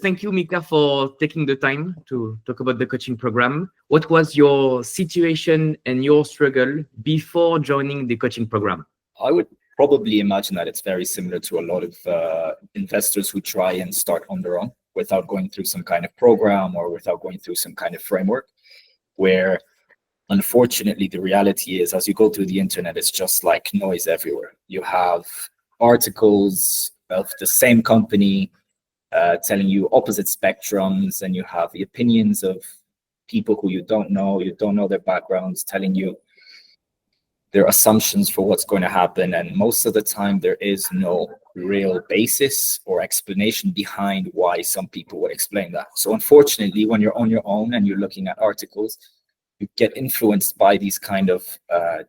Thank you, Mika, for taking the time to talk about the coaching program. What was your situation and your struggle before joining the coaching program? I would probably imagine that it's very similar to a lot of investors who try and start on their own without going through some kind of program or without going through some kind of framework, where unfortunately the reality is, as you go through the internet, it's just like noise everywhere. You have articles of the same company telling you opposite spectrums, and you have the opinions of people who you don't know their backgrounds, telling you their assumptions for what's going to happen. And most of the time there is no real basis or explanation behind why some people would explain that. So unfortunately, when you're on your own and you're looking at articles, you get influenced by these kind of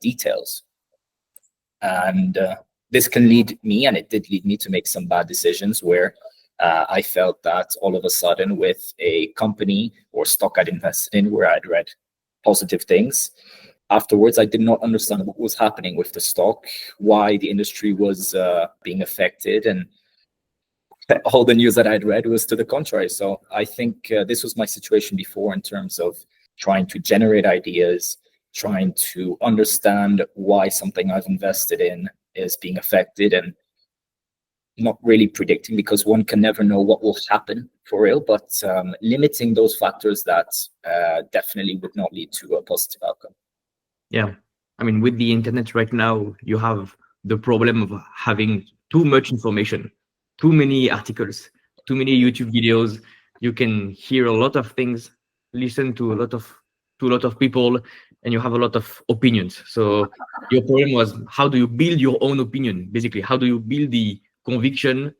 details. And this can lead me, and it did lead me, to make some bad decisions where I felt that all of a sudden, with a company or stock I'd invested in where I'd read positive things, afterwards I did not understand what was happening with the stock, why the industry was being affected, and all the news that I'd read was to the contrary. So I think this was my situation before, in terms of trying to generate ideas, trying to understand why something I've invested in is being affected, and not really predicting, because one can never know what will happen for real, but limiting those factors that definitely would not lead to a positive outcome. Yeah. I mean, with the internet right now, you have the problem of having too much information, too many articles, too many YouTube videos. You can hear a lot of things, listen to a lot of people, and you have a lot of opinions. So your problem was, how do you build your own opinion? Basically, how do you build the conviction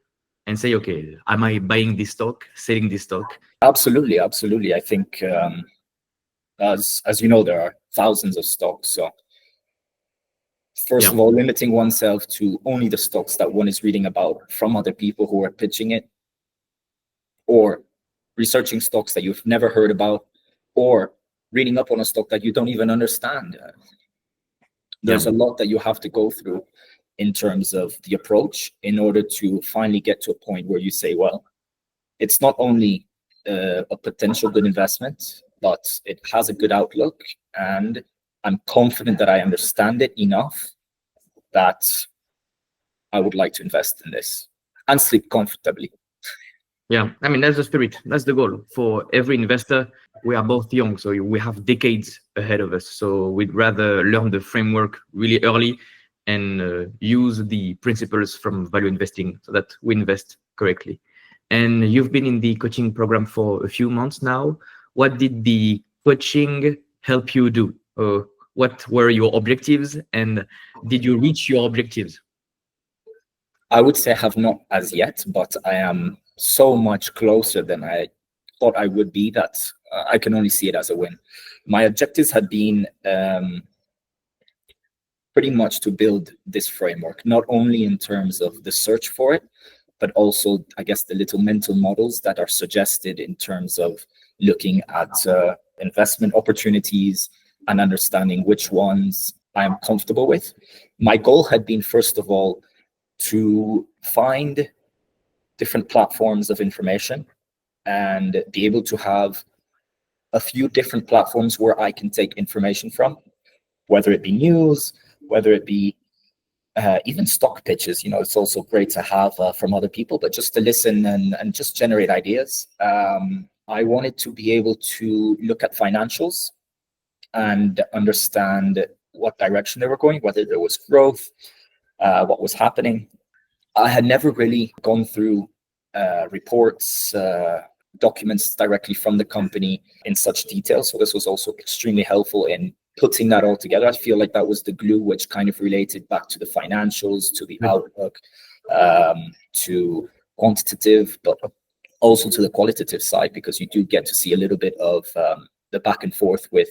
and say, okay, am I buying this stock, selling this stock? Absolutely. I think as you know, there are thousands of stocks. So first of all, limiting oneself to only the stocks that one is reading about from other people who are pitching it, or researching stocks that you've never heard about, or reading up on a stock that you don't even understand. There's a lot that you have to go through in terms of the approach in order to finally get to a point where you say, well, it's not only a potential good investment, but it has a good outlook, and I'm confident that I understand it enough that I would like to invest in this and sleep comfortably. Yeah, I mean, that's the spirit. That's the goal for every investor. We are both young, so we have decades ahead of us. So we'd rather learn the framework really early and use the principles from value investing so that we invest correctly. And you've been in the coaching program for a few months now. What did the coaching help you do? What were your objectives, and did you reach your objectives? I would say I have not as yet, but I am so much closer than I thought I would be that I can only see it as a win. My objectives had been pretty much to build this framework, not only in terms of the search for it, but also, I guess, the little mental models that are suggested in terms of looking at investment opportunities and understanding which ones I am comfortable with. My goal had been, first of all, to find different platforms of information and be able to have a few different platforms where I can take information from, whether it be news, whether it be even stock pitches. You know, it's also great to have from other people, but just to listen and just generate ideas. I wanted to be able to look at financials and understand what direction they were going, whether there was growth, what was happening. I had never really gone through reports, documents directly from the company in such detail. So this was also extremely helpful in putting that all together. I feel like that was the glue which kind of related back to the financials, to the outlook, to quantitative, but also to the qualitative side, because you do get to see a little bit of the back and forth with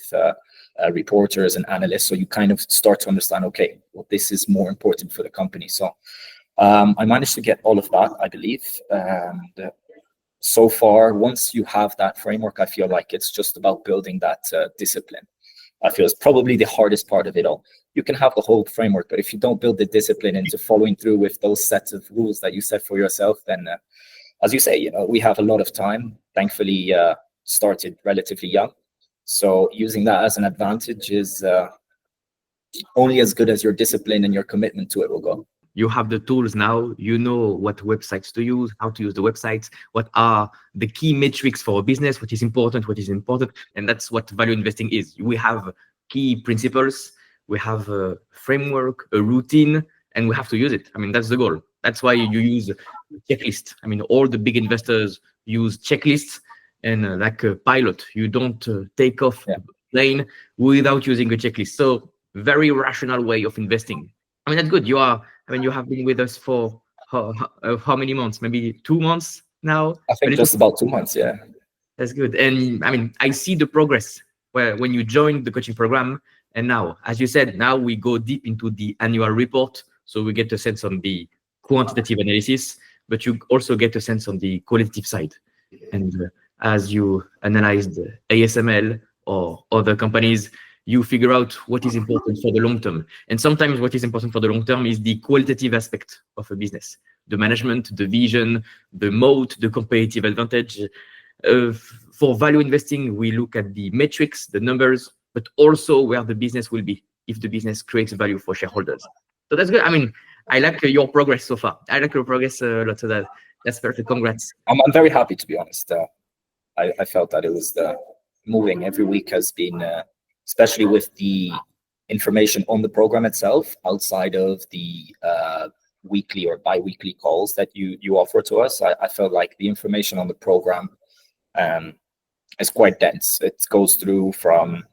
reporters and analysts. So you kind of start to understand, okay, well, this is more important for the company. So I managed to get all of that, I believe. And so far, once you have that framework, I feel like it's just about building that discipline. I feel it's probably the hardest part of it all. You can have the whole framework, but if you don't build the discipline into following through with those sets of rules that you set for yourself, then as you say, we have a lot of time. Thankfully, started relatively young. So using that as an advantage is only as good as your discipline and your commitment to it will go. You have the tools now, you know what websites to use, how to use the websites, what are the key metrics for a business, what is important, and that's what value investing is. We have key principles, we have a framework, a routine, and we have to use it. I mean, that's the goal. That's why you use a checklist. I mean, all the big investors use checklists, and like a pilot, you don't take off the plane without using a checklist. So very rational way of investing. I mean, that's good. You have been with us for how many months? Maybe 2 months now? I think just about 2 months, yeah. That's good. And I mean, I see the progress when you joined the coaching program. And now, as you said, now we go deep into the annual report. So we get a sense on the quantitative analysis, but you also get a sense on the qualitative side. And as you analyzed ASML or other companies, you figure out what is important for the long term. And sometimes what is important for the long term is the qualitative aspect of a business, the management, the vision, the moat, the competitive advantage. For value investing, we look at the metrics, the numbers, but also where the business will be if the business creates value for shareholders. So that's good. I mean, I like your progress so far. I like your progress a lot. So that's perfect. Congrats. I'm very happy, to be honest. I felt that it was moving. Every week has been, especially with the information on the program itself, outside of the weekly or bi-weekly calls that you offer to us. I felt like the information on the program is quite dense. It goes through from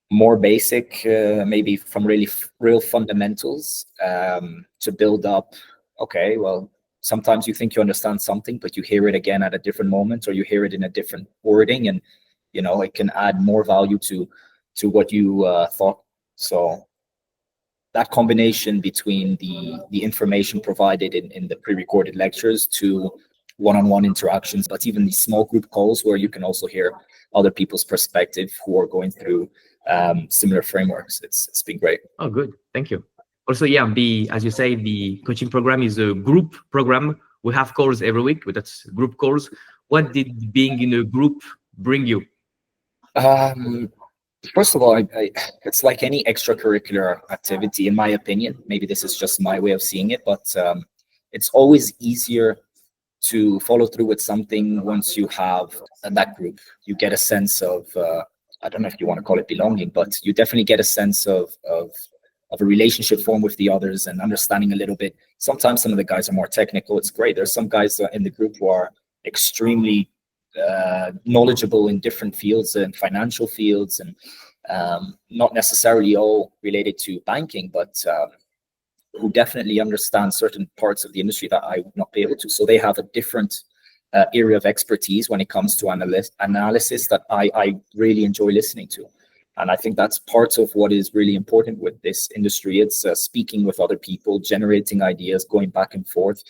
more basic, maybe from really real fundamentals, to build up. Okay, well, sometimes you think you understand something, but you hear it again at a different moment, or you hear it in a different wording, and it can add more value to what you thought. So that combination between the information provided in the pre-recorded lectures to one-on-one interactions, but even these small group calls where you can also hear other people's perspective who are going through similar frameworks. It's been great. Oh, good. Thank you. Also, yeah, as you say, the coaching program is a group program. We have calls every week, but that's group calls. What did being in a group bring you? First of all, it's like any extracurricular activity, in my opinion. Maybe this is just my way of seeing it, but it's always easier to follow through with something once you have that group. You get a sense of, I don't know if you want to call it belonging, but you definitely get a sense of a relationship formed with the others and understanding a little bit. Sometimes some of the guys are more technical. It's great. There's some guys in the group who are extremely knowledgeable in different fields and financial fields, and not necessarily all related to banking, but who definitely understand certain parts of the industry that I would not be able to. So they have a different area of expertise when it comes to analysis that I really enjoy listening to. And I think that's part of what is really important with this industry. It's speaking with other people, generating ideas, going back and forth,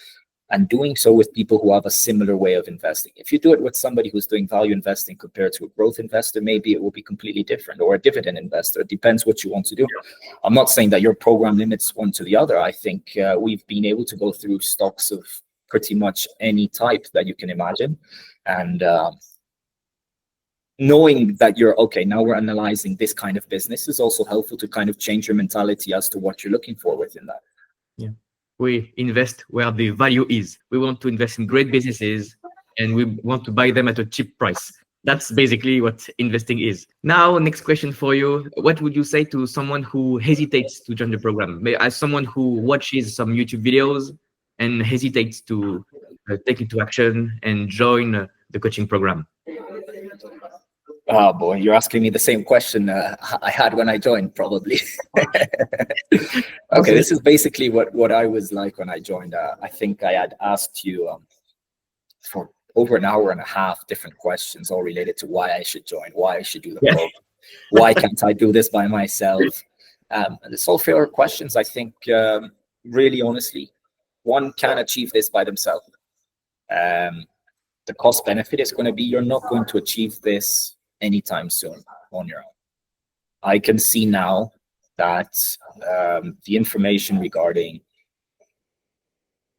and doing so with people who have a similar way of investing. If you do it with somebody who's doing value investing compared to a growth investor, maybe it will be completely different, or a dividend investor. It depends what you want to do. I'm not saying that your program limits one to the other. I think we've been able to go through stocks of pretty much any type that you can imagine. And knowing that you're okay, now we're analyzing this kind of business is also helpful to kind of change your mentality as to what you're looking for within that. Yeah. We invest where the value is. We want to invest in great businesses, and we want to buy them at a cheap price. That's basically what investing is. Now, next question for you. What would you say to someone who hesitates to join the program? As someone who watches some YouTube videos and hesitates to take into action and join the coaching program? Oh boy, you're asking me the same question I had when I joined, probably. Okay, this is basically what I was like when I joined. I think I had asked you for over an hour and a half different questions, all related to why I should join, why I should do the program, why can't I do this by myself? And it's all fair questions. I think, really honestly, one can achieve this by themselves. The cost benefit is going to be you're not going to achieve this anytime soon on your own. I can see now that the information regarding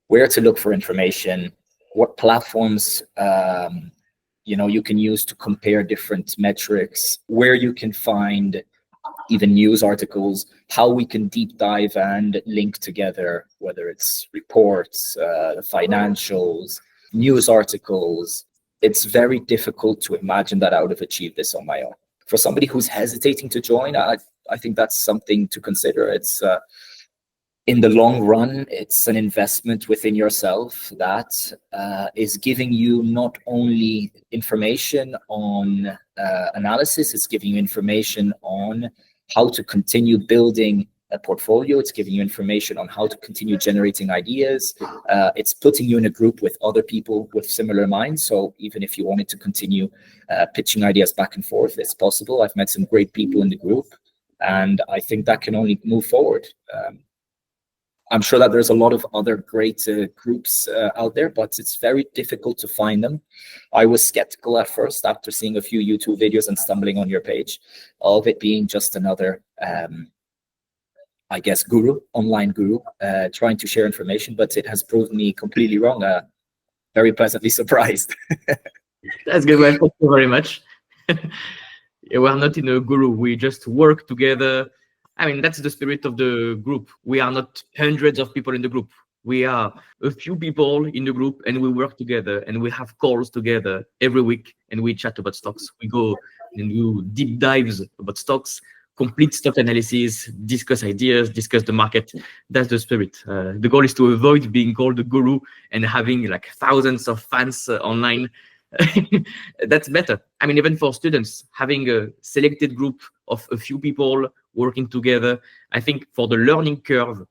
where to look for information, what platforms you can use to compare different metrics, where you can find even news articles, how we can deep dive and link together, whether it's reports, financials, news articles. It's very difficult to imagine that I would have achieved this on my own. For somebody who's hesitating to join, I think that's something to consider. It's in the long run, it's an investment within yourself that is giving you not only information on analysis, it's giving you information on how to continue building a portfolio. It's giving you information on how to continue generating ideas. It's putting you in a group with other people with similar minds. So even if you wanted to continue pitching ideas back and forth, it's possible. I've met some great people in the group, and I think that can only move forward. I'm sure that there's a lot of other great groups out there, but it's very difficult to find them. I was skeptical at first after seeing a few YouTube videos and stumbling on your page of it being just another, I guess, online guru, trying to share information, but it has proved me completely wrong. Very pleasantly surprised. That's good. Well, thank you very much. We're not in a guru. We just work together. I mean, that's the spirit of the group. We are not hundreds of people in the group. We are a few people in the group, and we work together, and we have calls together every week, and we chat about stocks. We go and do deep dives about stocks, complete stock analysis, discuss ideas, discuss the market. That's the spirit. The goal is to avoid being called a guru and having like thousands of fans online. That's better. I mean, even for students, having a selected group of a few people working together, I think for the learning curve,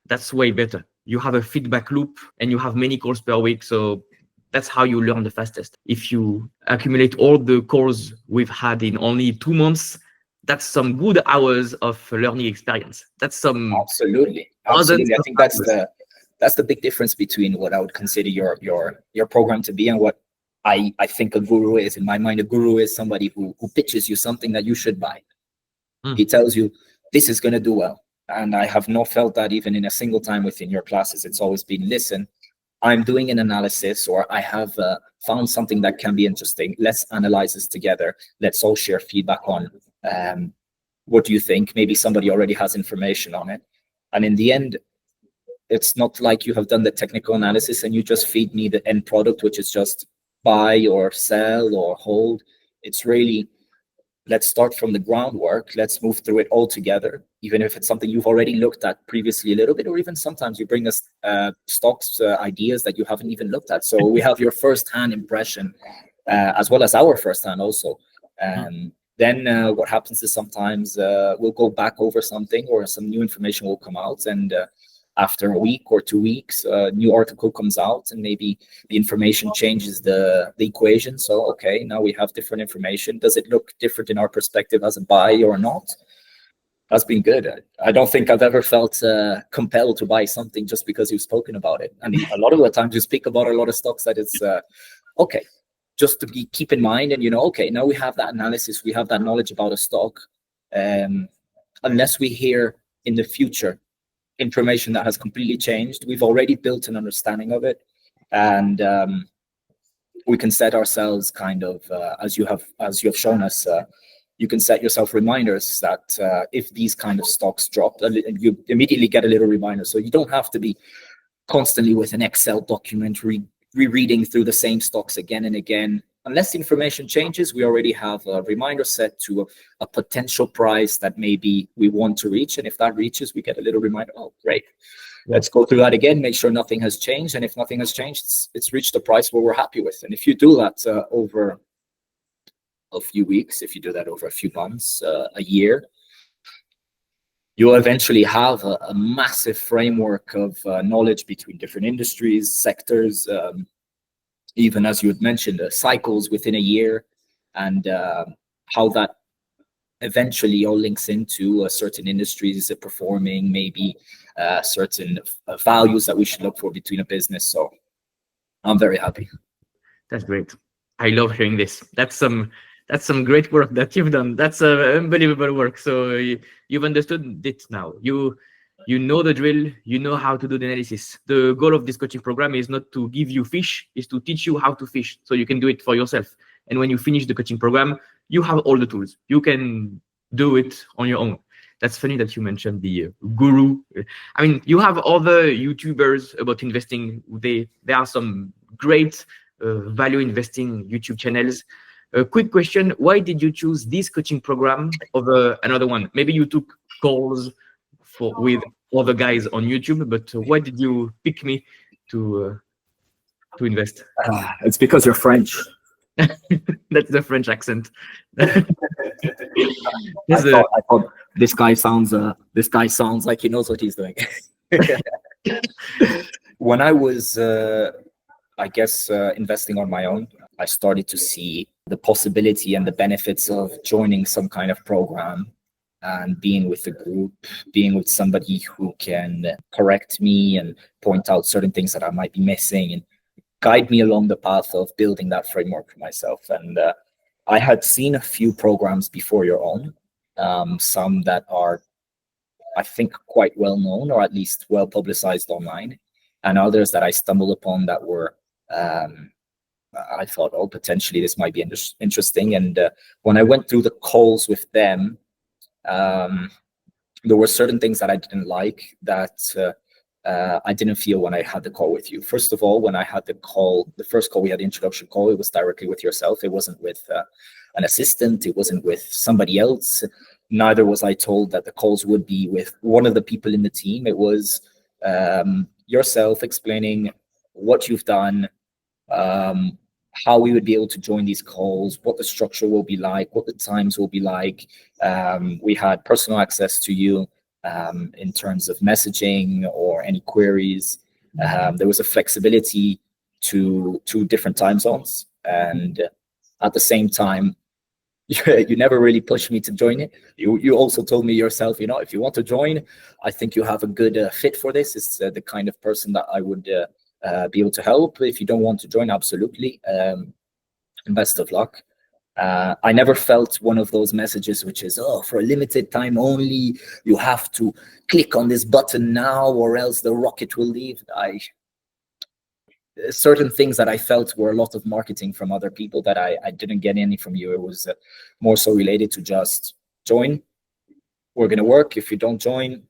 that's way better. You have a feedback loop and you have many calls per week. So that's how you learn the fastest. If you accumulate all the calls we've had in only 2 months, that's some good hours of learning experience. That's some absolutely. I think that's the big difference between what I would consider your program to be and what I think a guru is. In my mind, a guru is somebody who pitches you something that you should buy. He tells you this is going to do well. And I have not felt that even in a single time within your classes. It's always been, listen, I'm doing an analysis, or I have found something that can be interesting. Let's analyze this together. Let's all share feedback on what do you think? Maybe somebody already has information on it. And in the end, it's not like you have done the technical analysis and you just feed me the end product, which is just buy or sell or hold. It's really, let's start from the groundwork. Let's move through it all together, even if it's something you've already looked at previously a little bit, or even sometimes you bring us stocks, ideas that you haven't even looked at. So we have your first-hand impression, as well as our first-hand also. Then what happens is sometimes we'll go back over something, or some new information will come out, and after a week or 2 weeks, a new article comes out, and maybe the information changes the equation. So, okay, now we have different information. Does it look different in our perspective as a buy or not? That's been good. I don't think I've ever felt compelled to buy something just because you've spoken about it. And a lot of the times you speak about a lot of stocks that it's, okay, just to keep in mind, and okay, now we have that analysis, we have that knowledge about a stock. Unless we hear in the future information that has completely changed, we've already built an understanding of it, and we can set ourselves kind of as you have shown us, you can set yourself reminders that if these kind of stocks drop, you immediately get a little reminder. So you don't have to be constantly with an Excel document rereading through the same stocks again and again. Unless the information changes, we already have a reminder set to a potential price that maybe we want to reach. And if that reaches, we get a little reminder. Oh, great. Let's go through that again, make sure nothing has changed. And if nothing has changed, it's reached a price where we're happy with. And if you do that over a few weeks, if you do that over a few months, a year, you'll eventually have a massive framework of knowledge between different industries, sectors, even as you had mentioned, cycles within a year, and how that eventually all links into certain industries performing, maybe certain values that we should look for between a business. So I'm very happy. That's great. I love hearing this. That's some great work that you've done. That's unbelievable work. So you've understood it now. You know the drill, you know how to do the analysis. The goal of this coaching program is not to give you fish, is to teach you how to fish so you can do it for yourself. And when you finish the coaching program, you have all the tools. You can do it on your own. That's funny that you mentioned the guru. I mean, you have other YouTubers about investing. There are some great value investing YouTube channels. A quick question: why did you choose this coaching program over another one? Maybe you took calls with other guys on YouTube, but why did you pick me to invest? It's because you're French. That's the French accent. I thought this guy sounds like he knows what he's doing. When I was, investing on my own, I started to see the possibility and the benefits of joining some kind of program and being with a group, being with somebody who can correct me and point out certain things that I might be missing and guide me along the path of building that framework for myself. And I had seen a few programs before your own, some that are, I think, quite well known or at least well publicized online, and others that I stumbled upon that were, I thought, oh, potentially this might be interesting. And when I went through the calls with them, there were certain things that I didn't like that I didn't feel when I had the call with you. First of all, when I had the first call, we had the introduction call, it was directly with yourself. It wasn't with an assistant. It wasn't with somebody else. Neither was I told that the calls would be with one of the people in the team. It was yourself explaining what you've done, how we would be able to join these calls, what the structure will be like, what the times will be like. We had personal access to you in terms of messaging or any queries. There was a flexibility to different time zones. And at the same time, you never really pushed me to join it. You also told me yourself, if you want to join, I think you have a good fit for this. It's the kind of person that I would be able to help. If you don't want to join, absolutely. And best of luck. I never felt one of those messages which is, oh, for a limited time only, you have to click on this button now or else the rocket will leave. Certain things that I felt were a lot of marketing from other people that I didn't get any from you. It was more so related to just join. We're going to work. If you don't join,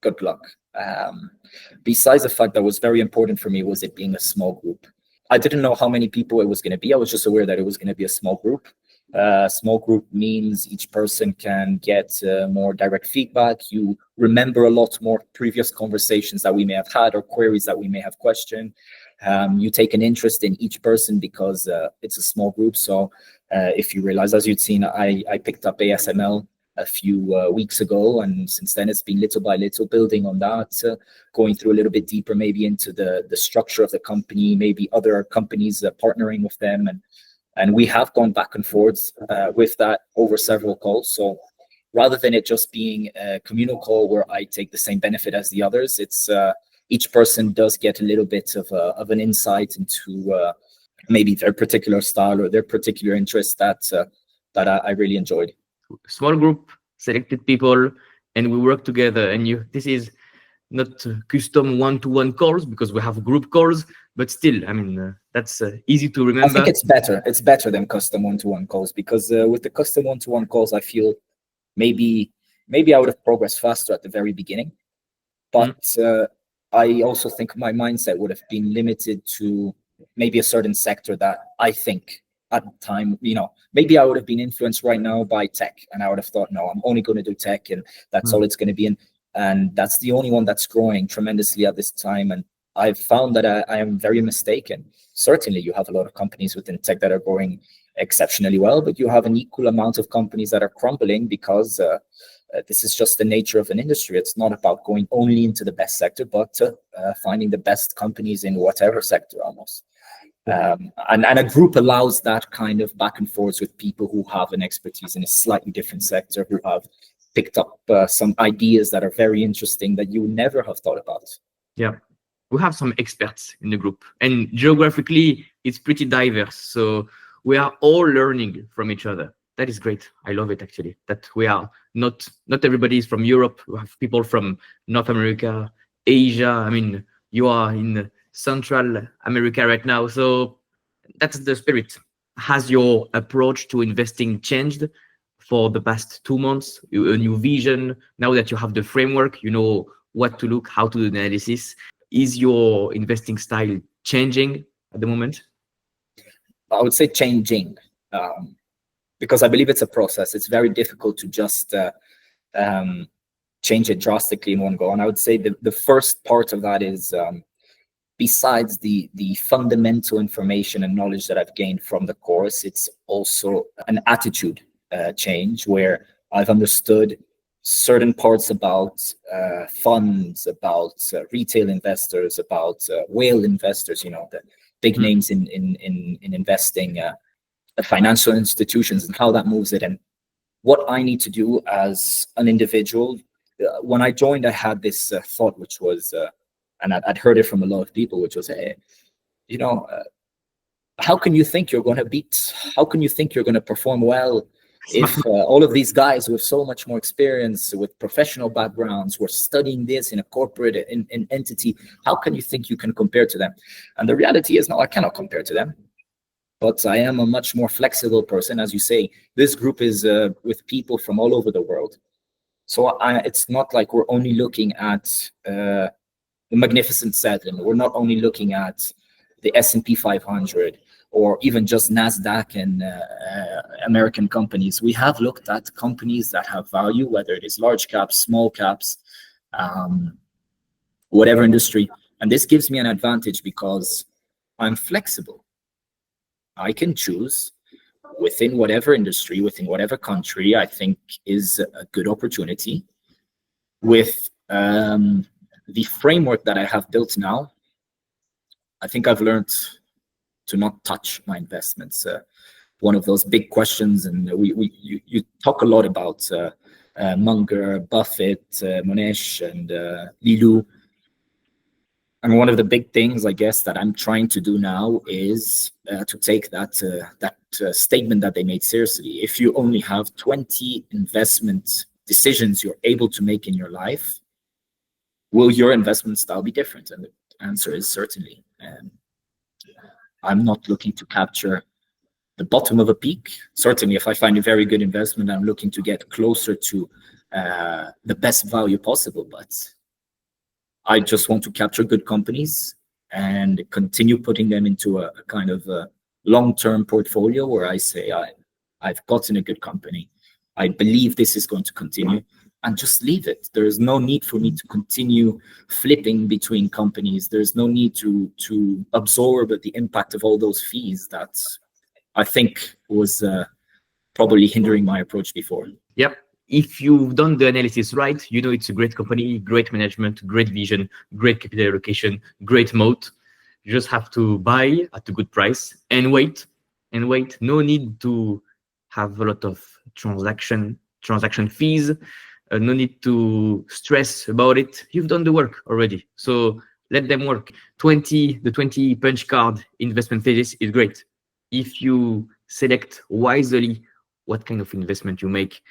good luck. Besides the fact that was very important for me was it being a small group. I didn't know how many people it was going to be. I was just aware that it was going to be a small group. Small group means each person can get more direct feedback. You remember a lot more previous conversations that we may have had or queries that we may have questioned. You take an interest in each person because it's a small group. So if you realize, as you'd seen, I picked up ASML a few weeks ago, and since then it's been little by little building on that, going through a little bit deeper maybe into the structure of the company, maybe other companies partnering with them, and we have gone back and forth with that over several calls. So rather than it just being a communal call where I take the same benefit as the others, it's each person does get a little bit of an insight into maybe their particular style or their particular interest that I really enjoyed. Small group, selected people, and we work together. And this is not custom one-to-one calls because we have group calls, but still, I mean, that's easy to remember. I think it's better. It's better than custom one-to-one calls because with the custom one-to-one calls, I feel maybe I would have progressed faster at the very beginning, but I also think my mindset would have been limited to maybe a certain sector that I think at the time, maybe I would have been influenced right now by tech, and I would have thought, no, I'm only going to do tech, and that's all it's going to be. And that's the only one that's growing tremendously at this time. And I've found that I am very mistaken. Certainly, you have a lot of companies within tech that are growing exceptionally well, but you have an equal amount of companies that are crumbling because this is just the nature of an industry. It's not about going only into the best sector, but finding the best companies in whatever sector almost. And a group allows that kind of back and forth with people who have an expertise in a slightly different sector, who have picked up some ideas that are very interesting that you never have thought about. Yeah, we have some experts in the group, and geographically, it's pretty diverse. So we are all learning from each other. That is great. I love it actually. That we are not everybody is from Europe. We have people from North America, Asia. I mean, you are in Central America right now, so that's the spirit. Has your approach to investing changed for the past 2 months? A new vision now that you have the framework, you know what to look, how to do the analysis. Is your investing style changing at the moment? I would say changing, because I believe it's a process. It's very difficult to just change it drastically in one go. And I would say the first part of that is, besides the fundamental information and knowledge that I've gained from the course, it's also an attitude change where I've understood certain parts about funds, about retail investors, about whale investors, the big names in investing, financial institutions, and how that moves it, and what I need to do as an individual. When I joined, I had this thought, which was, and I'd heard it from a lot of people, which was, hey, how can you think you're going to beat? How can you think you're going to perform well if all of these guys with so much more experience, with professional backgrounds, were studying this in a corporate entity? How can you think you can compare to them? And the reality is, no, I cannot compare to them. But I am a much more flexible person. As you say, this group is with people from all over the world. So it's not like we're only looking at the Magnificent Seven. We're not only looking at the S&P 500 or even just NASDAQ and American companies. We have looked at companies that have value, whether it is large caps, small caps, whatever industry. And this gives me an advantage because I'm flexible. I can choose within whatever industry, within whatever country I think is a good opportunity. With the framework that I have built now, I think I've learned to not touch my investments. One of those big questions, and you talk a lot about Munger, Buffett, Monesh, and Lilou. And one of the big things, I guess, that I'm trying to do now is to take that statement that they made seriously. If you only have 20 investment decisions you're able to make in your life, will your investment style be different? And the answer is certainly. I'm not looking to capture the bottom of a peak. Certainly, if I find a very good investment, I'm looking to get closer to the best value possible. But I just want to capture good companies and continue putting them into a kind of a long-term portfolio where I say, I've gotten a good company. I believe this is going to continue, and just leave it. There is no need for me to continue flipping between companies. There's no need to absorb the impact of all those fees that I think was probably hindering my approach before. Yep. If you've done the analysis right, you know it's a great company, great management, great vision, great capital allocation, great moat. You just have to buy at a good price and wait. No need to have a lot of transaction fees. No need to stress about it. You've done the work already. So let them work. The 20 punch card investment thesis is great. If you select wisely what kind of investment you make,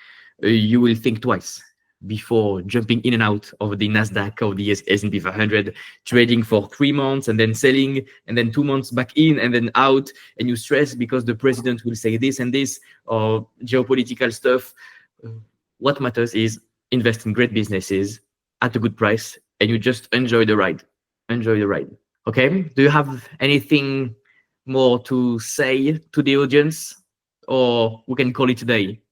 you will think twice before jumping in and out of the NASDAQ or the S&P 500, trading for 3 months and then selling, and then 2 months back in and then out, and you stress because the president will say this and this, or geopolitical stuff. What matters is invest in great businesses at a good price, and you just enjoy the ride. Okay? Do you have anything more to say to the audience, or we can call it a day?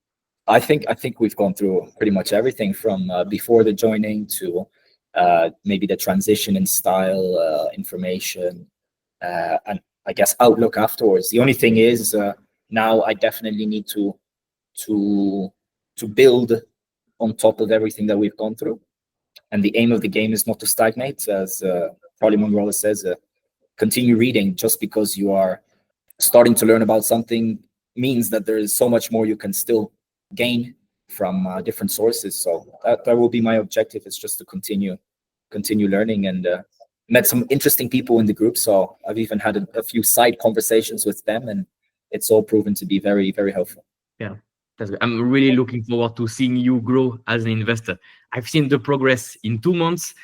I think we've gone through pretty much everything from before the joining to maybe the transition in style, information, and I guess outlook afterwards. The only thing is now I definitely need to build on top of everything that we've gone through. And the aim of the game is not to stagnate, as Paulie Monroe says, continue reading. Just because you are starting to learn about something means that there is so much more you can still gain from different sources. So that will be my objective, is just to continue learning, and met some interesting people in the group. So I've even had a few side conversations with them, and it's all proven to be very, very helpful. Yeah. That's good. I'm really looking forward to seeing you grow as an investor. I've seen the progress in 2 months.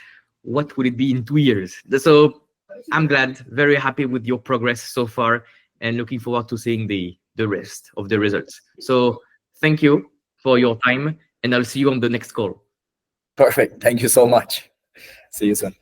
What will it be in 2 years? So I'm glad, very happy with your progress so far, and looking forward to seeing the rest of the results. So thank you for your time, and I'll see you on the next call. Perfect. Thank you so much. See you soon.